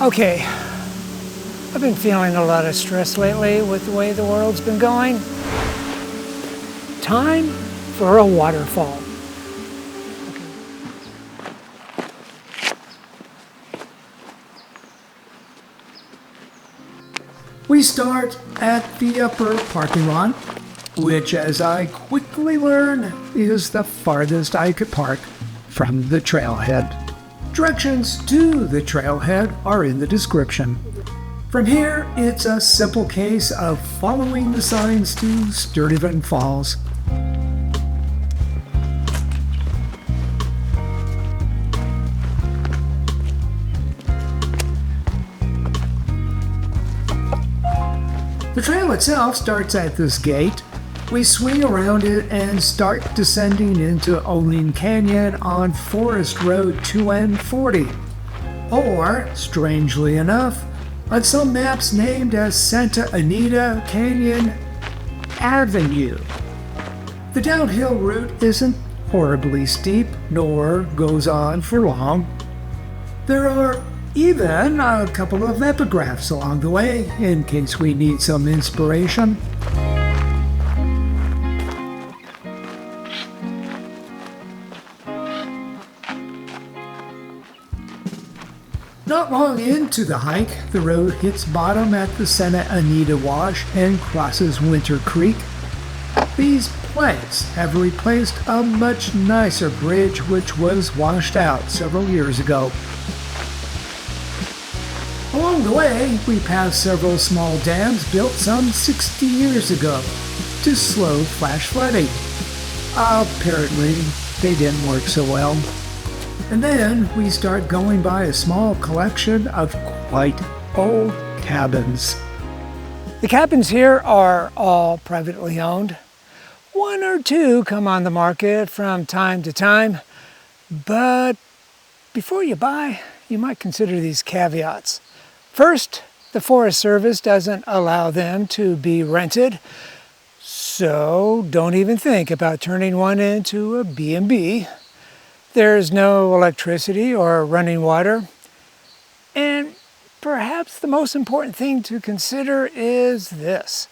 Okay, I've been feeling a lot of stress lately with the way the world's been going. Time for a waterfall. We start at the upper parking lot, which, as I quickly learn, is the farthest I could park from the trailhead. Directions to the trailhead are in the description. From here, it's a simple case of following the signs to Sturtevant Falls. The trail itself starts at this gate. We swing around it and start descending into Olin Canyon on Forest Road 2N40, or, strangely enough, on some maps named as Santa Anita Canyon Avenue. The downhill route isn't horribly steep, nor goes on for long. There are even a couple of epigraphs along the way, in case we need some inspiration. Not long into the hike, the road hits bottom at the Santa Anita Wash and crosses Winter Creek. These planks have replaced a much nicer bridge which was washed out several years ago. Along the way, we pass several small dams built some 60 years ago to slow flash flooding. Apparently, they didn't work so well. And then we start going by a small collection of quite old cabins. The cabins here are all privately owned. One or two come on the market from time to time, but before you buy, you might consider these caveats. First, the Forest Service doesn't allow them to be rented, so don't even think about turning one into a B&B. There's no electricity or running water. And perhaps the most important thing to consider is this.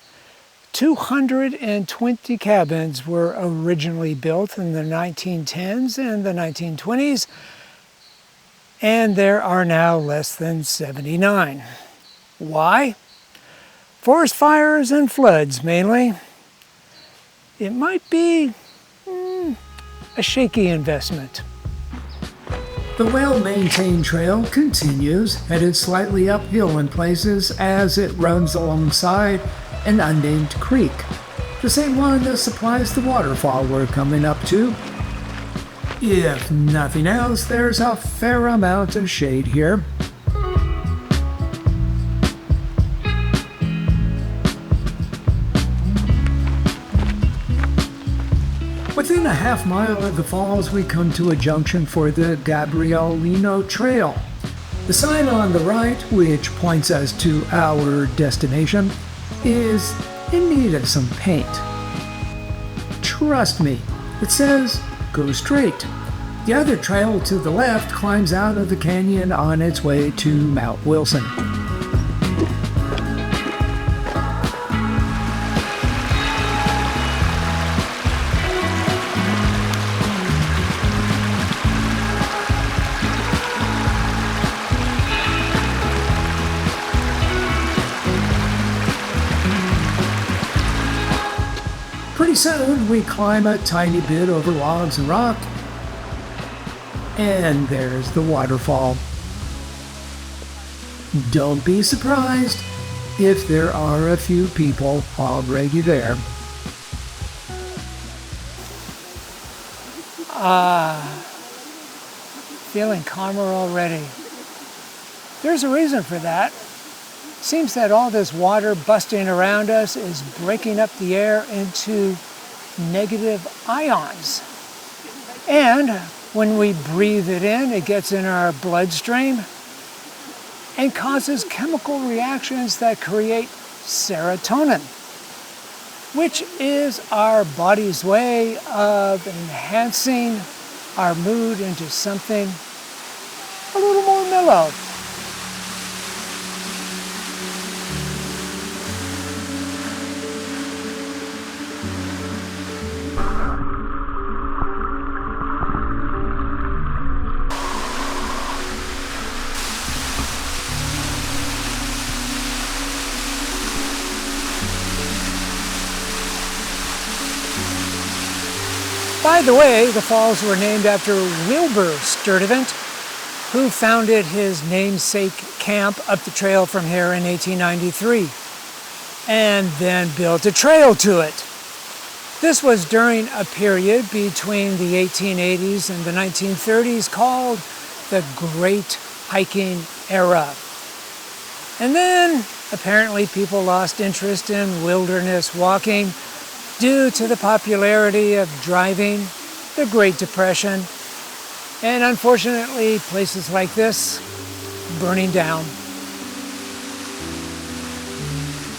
220 cabins were originally built in the 1910s and the 1920s, and there are now less than 79. Why? Forest fires and floods, mainly. It might be a shaky investment. The well-maintained trail continues, headed slightly uphill in places as it runs alongside an unnamed creek, the same one that supplies the waterfall we're coming up to. If nothing else, there's a fair amount of shade here. Within a half mile of the falls, we come to a junction for the Gabrielino Trail. The sign on the right, which points us to our destination, is in need of some paint. Trust me, it says, go straight. The other trail to the left climbs out of the canyon on its way to Mount Wilson. Pretty soon, we climb a tiny bit over logs and rock, and there's the waterfall. Don't be surprised if there are a few people already there. Feeling calmer already. There's a reason for that. Seems that all this water busting around us is breaking up the air into negative ions. And when we breathe it in, it gets in our bloodstream and causes chemical reactions that create serotonin, which is our body's way of enhancing our mood into something a little more mellow. By the way, the falls were named after Wilbur Sturtevant, who founded his namesake camp up the trail from here in 1893, and then built a trail to it. This was during a period between the 1880s and the 1930s called the Great Hiking Era. And then, apparently, people lost interest in wilderness walking due to the popularity of driving, the Great Depression, and unfortunately, places like this burning down.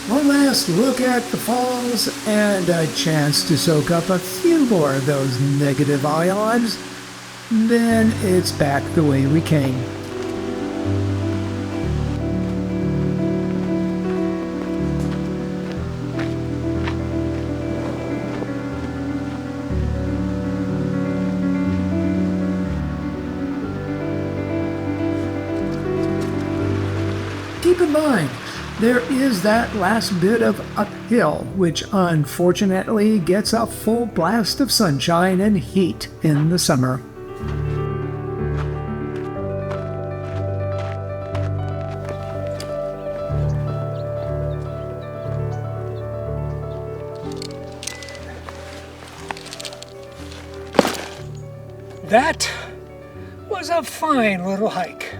One last look at the falls and a chance to soak up a few more of those negative ions. Then it's back the way we came. Keep in mind, there is that last bit of uphill, which unfortunately gets a full blast of sunshine and heat in the summer. That was a fine little hike.